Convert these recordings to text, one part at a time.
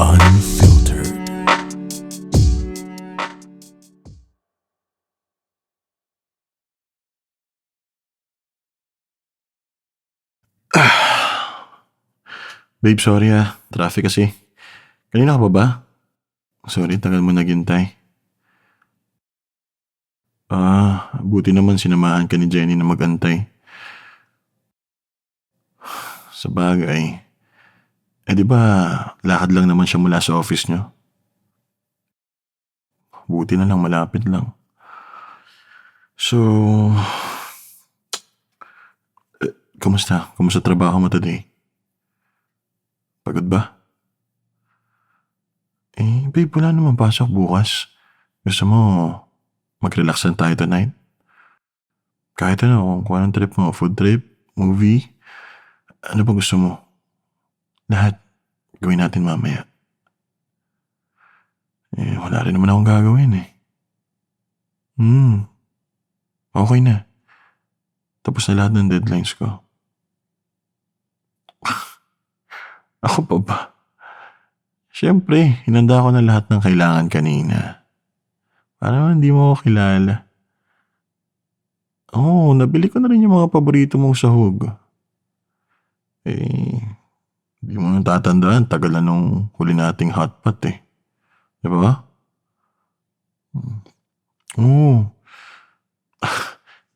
Unfiltered. Babe, sorry Traffic kasi. Kanina ka pa ba? Sorry, tagal mo naghintay. Buti naman sinamahan ka ni Jenny na magantay. Sa bagay. Di ba, lakad lang naman siya mula sa office niyo? Buti na lang, malapit lang. So, kamusta? Kamusta trabaho mo today? Pagod ba? Babe, wala naman pasok bukas. Gusto mo, mag-relax lang tayo tonight? Kahit ano, kung anong trip mo, food trip, movie, ano ba gusto mo? Lahat, gawin natin mamaya. Wala rin naman akong gagawin Okay na. Tapos na lahat ng deadlines ko. Ako pa ba? Siyempre, hinanda ko na lahat ng kailangan kanina. Para naman hindi mo ako kilala. Nabili ko na rin yung mga paborito mong sahog. Hindi mo nang tatandaan, tagal na nung huli nating hotpot Di ba? Oo.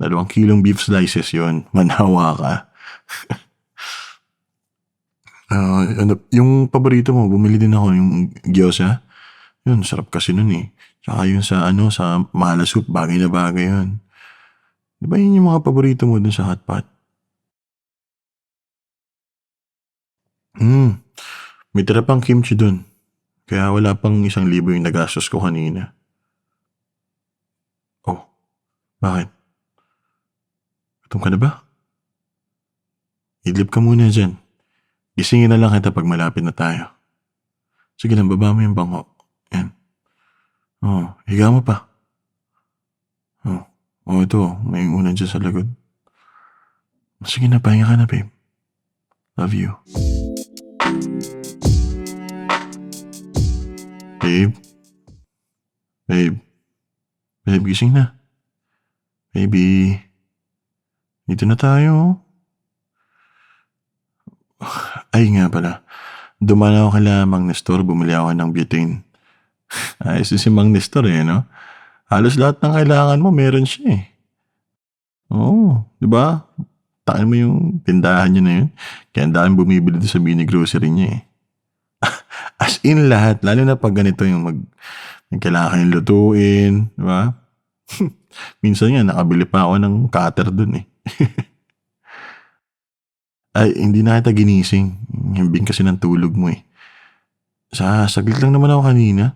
2 kilong beef slices yon. Manawa ka. Yung paborito mo, bumili din ako yung gyoza. Yun, sarap kasi nun Tsaka yun sa mala soup, bagay na bagay yun. Di ba yun yung mga paborito mo dun sa hotpot? May tira pang kimchi dun. Kaya wala pang 1,000 yung nagastos ko kanina. Oh, bakit? Gutom ka na ba? Idlip ka muna dyan. Gisingin na lang kita pag malapit na tayo. Sige lang, baba mo yung bangko. Yan. Higa mo pa. Ito. May unan dyan sa lagod. Sige na, pahinga ka na, babe. Love you. Babe? Babe? Babe, gising na. Baby. Dito na tayo. Ay nga pala. Dumaan ako kay Mang Nestor, bumili ako ng butane. Ayos si Mang Nestor no? Halos lahat ng kailangan mo, meron siya Oo, di ba? Taan mo yung tindahan niya na yun. Kaya ang daming bumibili doon sa mini grocery niya As in lahat, lalo na pag ganito yung may kailangan kayong lutuin, di ba? Minsan nga, nakabili pa ako ng cutter doon Ay, hindi na kita ginising. Himbing kasi ng tulog mo Saglit lang naman ako kanina.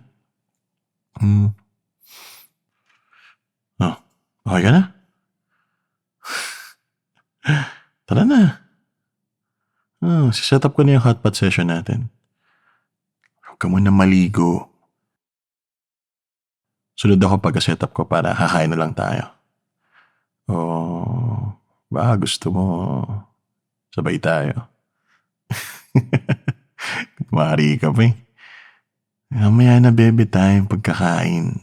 Okay ka na? Tara na. Siset up ko na yung hotpot session natin. Huwag ka muna maligo. Sunod ako pagka-set up ko para kakain na lang tayo. Ba gusto mo sabay tayo? Mari ka pa Mamaya na baby time pagkakain.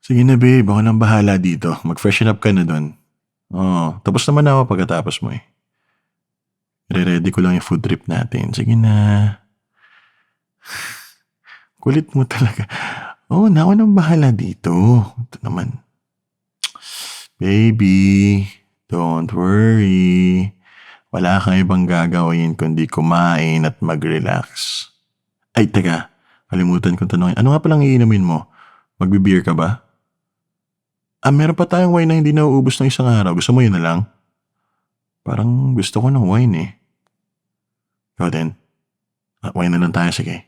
Sige na babe, ako nang bahala dito. Mag-freshen up ka na doon. Tapos naman ako pagkatapos mo Re-ready ko lang yung food trip natin. Sige na. Kulit mo talaga. Na ako nang bahala dito. Ito naman. Baby, don't worry. Wala kang ibang gagawin kundi kumain at mag-relax. Ay, teka. Kalimutan kong tanongin. Ano nga palang iinumin mo? Magbe-beer ka ba? Meron pa tayong wine na hindi nauubos ng isang araw. Gusto mo yun na lang? Parang gusto ko ng wine Ikaw din? Wine na lang tayo, sige.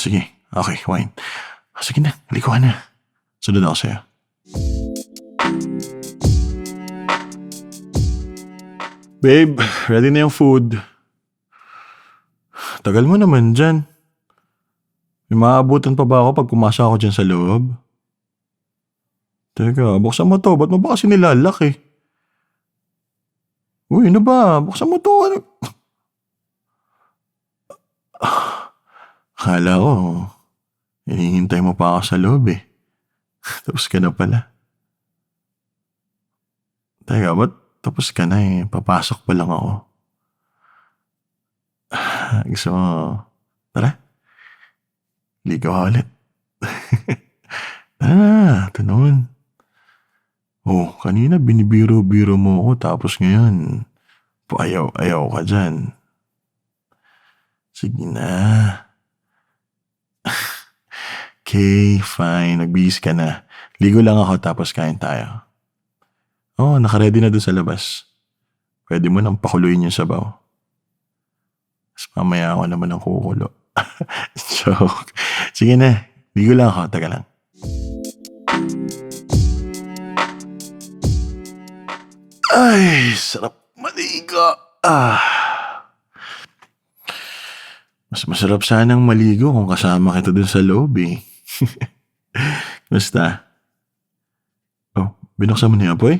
Sige. Okay, wine. Sige na, halika na. Sunod ako sa'yo. Babe, ready na yung food. Tagal mo naman dyan. May maabutan pa ba ako pag kumasa ako dyan sa loob? Teka, buksan mo to. Ba't mo ba kasi nilalak Uy, ano ba? Buksan mo 'to, ano. Akala ko hinihintay mo pa ako sa loob, eh. Tapos ka na pala. Teka, ba't tapos ka na, eh, papasok pa lang ako. Gusto mo tara, ligo ka ulit. Tara na, ito naman. Oh, kanina binibiro-biro mo ako tapos ngayon paayaw-ayaw ka diyan. Sige na. Okay, fine. Nagbihis ka na. Ligo lang ako tapos kain tayo. Oo, naka-ready na dun sa labas. Puwede mo nang pakuluin yung sabaw. Ta's mamaya ako naman ang kukulo. Joke. Sige na, ligo lang ako. Teka lang. Ay, sarap maligo. Mas masarap sanang maligo kung kasama kita dun sa loob, eh. Basta. Oh, binuksan mo na yung apoy?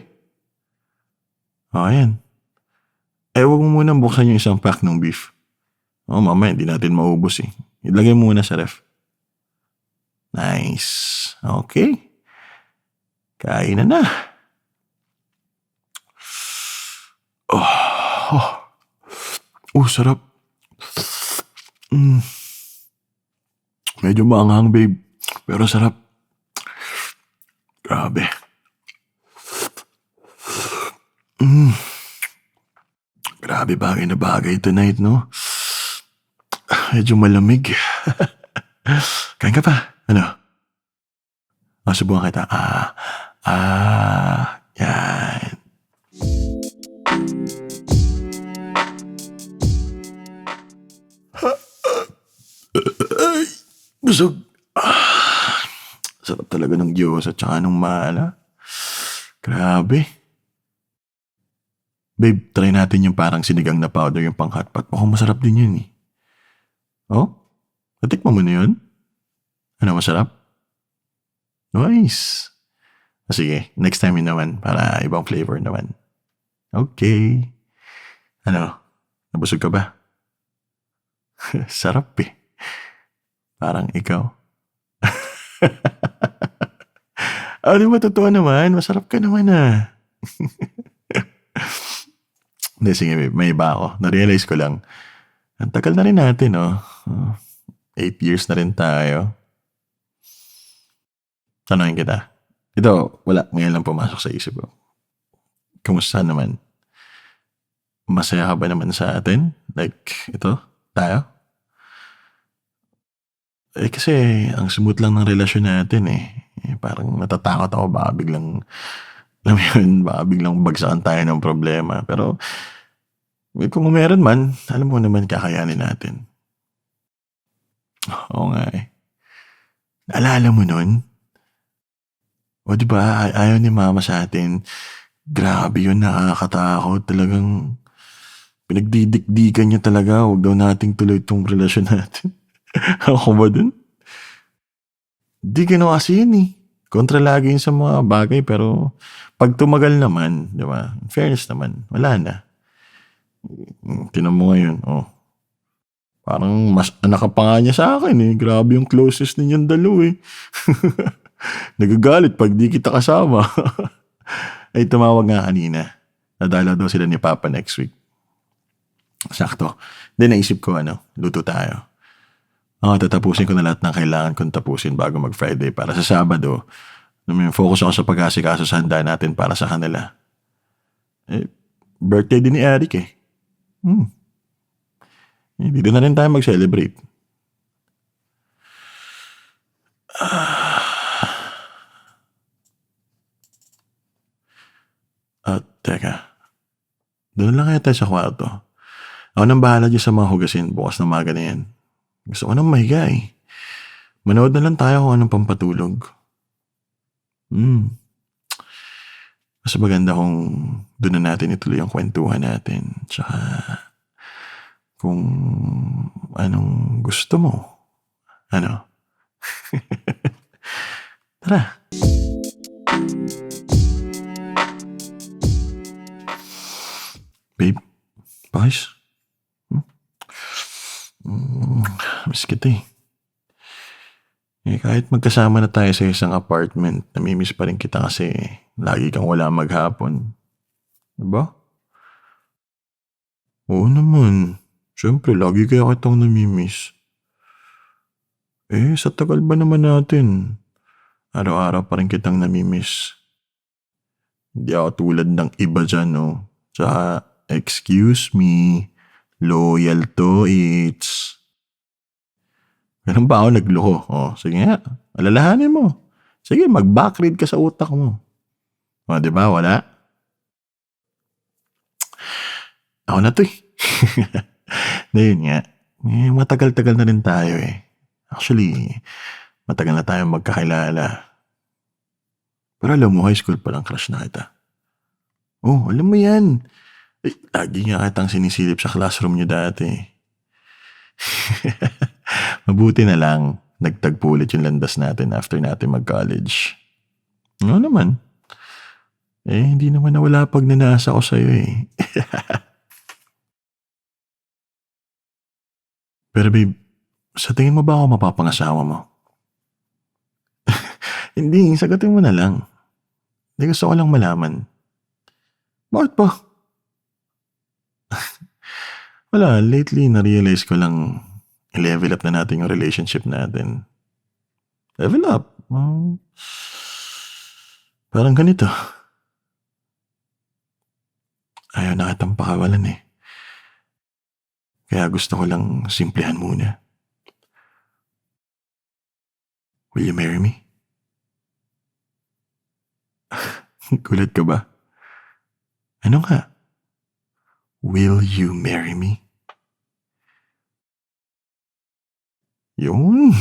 Oh, ayan. Eh, huwag mo munang buksan yung isang pack ng beef. Oh, mamaya hindi natin maubos, eh. Ilagay mo muna sa ref. Nice. Okay. Kain na. Sarap. Medyo maanghang, babe. Pero sarap. Grabe. Grabe, bagay na bagay tonight, no? Medyo malamig. Kain ka pa? Ano? Subukan kita. Yan. Ay, busog. Sarap talaga ng Diyos at saka ng mala. Grabe. Babe, try natin yung parang sinigang na powder yung pang hotpot. Mukhang masarap din yun, eh. Oh? Natikman mo na yun? Ano, masarap? Nice. Sige, next time yun naman para ibang flavor naman. Okay. Ano, nabusog ka ba? Sarap, eh. Parang ikaw. Di ba totoo naman? Masarap ka naman, ah. Hindi, sige, may iba ako. Na-realize ko lang, ang tagal na rin natin, oh. 8 years na rin tayo. Tanungin kita. Ito, wala. Ngayon lang pumasok sa isip ko. Kumusta naman? Masaya ka ba naman sa atin? Like, ito, tayo? Kasi ang smooth lang ng relasyon natin, eh. Parang natatakot ako baka biglang, alam mo yun, baka biglang bagsakan tayo ng problema. Pero kung meron man, alam mo naman kakayanin natin. Oo nga, eh. Naalala mo nun? O diba, ayaw ni mama sa atin. Grabe yun, nakakatakot. Talagang pinagdidikdikan niya talaga. Huwag daw nating tuloy itong relasyon natin. Ako ba dun? Di ginawa kasi yun, eh. Kontra lagi yun sa mga bagay, pero pag tumagal naman, di ba? In fairness naman, wala na. Tinan mo ngayon, oh. Parang mas anak ka pa nga niya sa akin, eh. Grabe yung closest ninyong dalawa, eh. Nagagalit pag di kita kasama. Ay, tumawag nga kanina. Nadala daw sila ni Papa next week. Sakto. Then naisip ko, luto tayo. Tatapusin ko na lahat ng kailangan kong tapusin bago mag-Friday para sa Sabado. Focus ako sa pag-asikaso sa handa natin para sa kanila. Birthday din ni Eric, eh. Dito na rin tayo mag-celebrate. Teka. Doon lang kaya tayo sa kwarto. Ako nang bahala dyan sa mga hugasin bukas ng maga na yan. Gusto ko nang mahiga, eh. Manood na lang tayo kung anong pampatulog. Mas maganda kung doon na natin ituloy ang kwentuhan natin. Tsaka kung anong gusto mo. Ano? Tara. Babe, pakis. Hmm, miss kita eh. Kahit magkasama na tayo sa isang apartment, namimiss pa rin kita kasi lagi kang wala maghapon. Diba? Oo naman. Siyempre, lagi kaya kitang namimiss. Sa tagal ba naman natin? Araw-araw pa rin kitang namimiss. Hindi ako tulad ng iba dyan, no? Tsaka, excuse me, loyal to it's. Ganun ba ako nagloko? Sige nga, alalahanin mo. Sige, mag-backread ka sa utak mo. Di ba? Wala? Ako na to eh. Na yun nga. Matagal-tagal na rin tayo eh. Actually, matagal na tayo magkakilala. Pero alam mo, high school pa lang crush na kita. Alam mo yan. Lagi nga kitang sinisilip sa classroom niyo dati. Mabuti na lang, nagtagpo ulit yung landas natin after natin mag-college. Oo naman. Hindi naman nawala pag nanasa ko sa'yo eh. Pero babe, sa tingin mo ba ako mapapangasawa mo? Hindi, sagutin mo na lang. Hindi, gusto ko lang malaman. Bakit pa? Wala, lately na-realize ko lang i-level up na natin yung relationship natin. Level up? Parang ganito. Ayaw na kitang pakawalan eh. Kaya gusto ko lang simplehan muna. Will you marry me? Gulat ka ba? Ano nga? Will you marry me? Yun.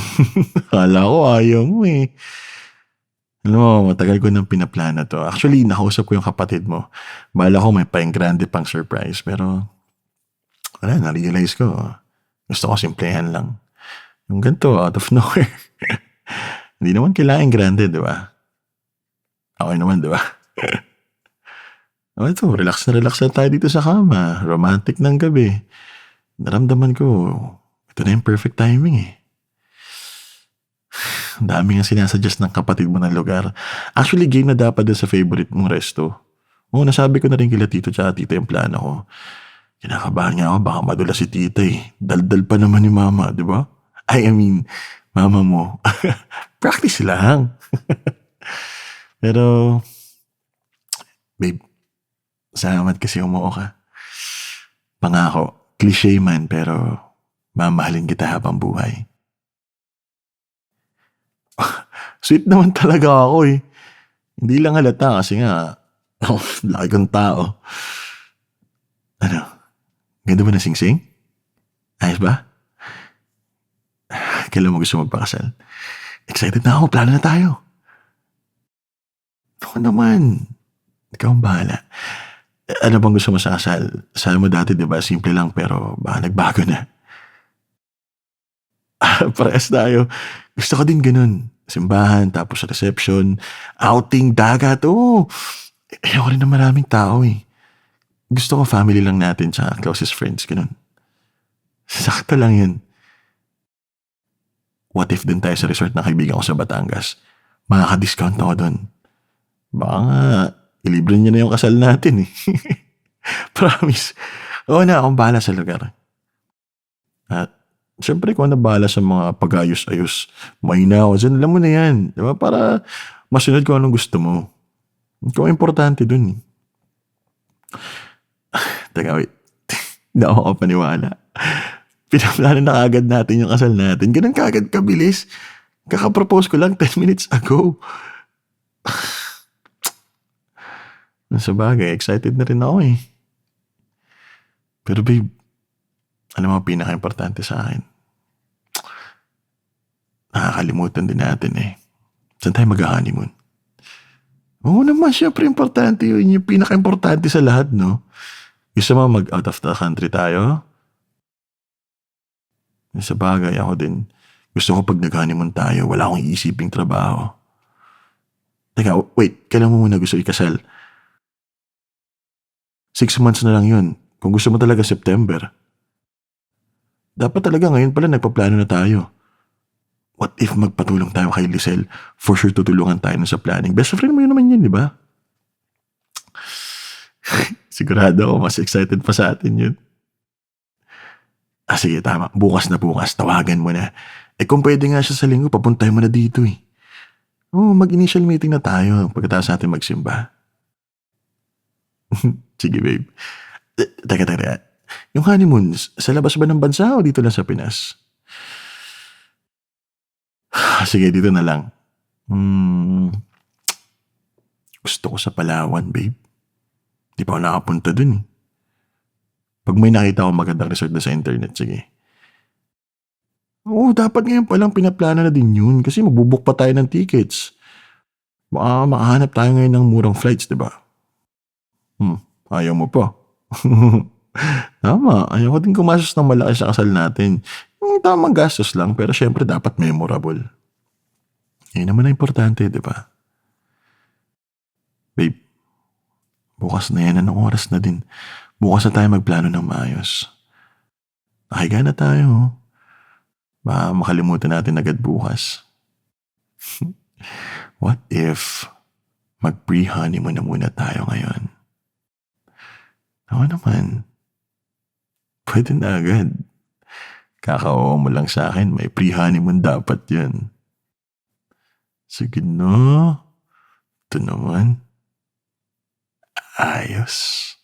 Kala ko ayaw mo eh. Alam mo, matagal ko nang pinaplana to. Actually, nakausap ko yung kapatid mo. Bala ko may paeng-grande pang surprise. Pero, wala, na-realize ko. Gusto ko simplehan lang. Yung ganito, out of nowhere. Hindi naman kailangan grande, di ba? Okay naman, di ba? Ito, relax na tayo dito sa kama. Romantic ng gabi. Naramdaman ko, ito na yung perfect timing eh. Ang dami nga sinasuggest ng kapatid mo ng lugar. Actually, game na dapat din sa favorite mong resto. Nasabi ko na rin kila tito tsaka tita yung plano ko. Kinakabahan nga ako, baka madula si tita eh. Daldal pa naman ni mama, di ba? I mean, mama mo. Practice lang. Pero, babe, salamat kasi umuo ka. Pangako, cliche man, pero mamahalin kita habang buhay. Sweet naman talaga ako eh. Hindi lang halata kasi nga, laki kong tao. Ano? Ganda ba na sing-sing? Ayos ba? Kailan mo gusto magpakasal? Excited na ako. Plano na tayo. Ako naman. Ikaw ang bahala. Ano bang gusto mo sa kasal? Sabi mo dati, di ba? Simple lang pero baka nagbago na. Parehas tayo. Gusto ko din ganun. Simbahan, tapos reception, outing, dagat. Ayoko rin ng maraming tao eh. Gusto ko family lang natin sa closest friends, ganun. Sakto lang yun. What if din tayo sa resort na kaibigan ko sa Batangas? Makaka-discount ako dun. Baka nga, ilibre niya na yung kasal natin eh. Promise. Oo na, akong bahala sa lugar. At syempre kung ano bahala sa mga pag-ayos-ayos, may na ako dyan, alam mo na yan. Diba? Para masunod ko anong gusto mo. Ikaw ang importante dun. Teka, wait. Hindi ako paniwala. Pinaplano na kagad natin yung kasal natin. Ganun kagad kabilis. Kakapropose ko lang 10 minutes ago. Sa bagay, excited na rin ako eh. Pero babe, alam mo pinaka-importante sa akin? Nakakalimutan din natin eh. Saan tayo mag-honeymoon? Oo naman, syempre importante yun. Yung pinaka-importante sa lahat, no? Gusto mo mag-out of the country tayo? Sa bagay, ako din. Gusto ko pag nag-honeymoon tayo, wala akong iisiping trabaho. Teka, wait, kailan mo muna gusto ikasal? 6 months na lang yun. Kung gusto mo talaga September, dapat talaga ngayon pala nagpaplano na tayo. What if magpatulong tayo kay Lisel? For sure tutulungan tayo sa planning. Best friend mo yun naman yun, di ba? Sigurado ako mas excited pa sa atin yun. Sige, tama. Bukas na bukas. Tawagan mo na. Kung pwede nga siya sa linggo, papuntay mo na dito eh. Mag-initial meeting na tayo pagkatapos natin magsimba. Sige, babe. Teka. Yung honeymoon, sa labas ba ng bansa o dito lang sa Pinas? Sige, dito na lang. Gusto ko sa Palawan, babe. Di pa ako nakapunta dun eh. Pag may nakita ko magandang resort na sa internet, sige. Dapat ngayon palang pinaplano na din yun kasi magbubuk pa tayo ng tickets. Baka makahanap tayo ngayon ng murang flights, di ba? Ayaw mo pa. Tama, ayaw ko din kumastos ng malaki sa kasal natin. Tamang gastos lang, pero syempre dapat memorable. Yan naman ang importante, di ba? Babe, bukas na yan. Anong oras na din? Bukas na tayo magplano ng maayos. Nakahiga na tayo. Baka makalimutan natin agad bukas. What if mag-pre-honeymoon na muna tayo ngayon? Ako naman. Pwede na agad. Kakao mo lang sa akin, may pre-honeymoon dapat yun. Sige na. Ito naman. Ayos.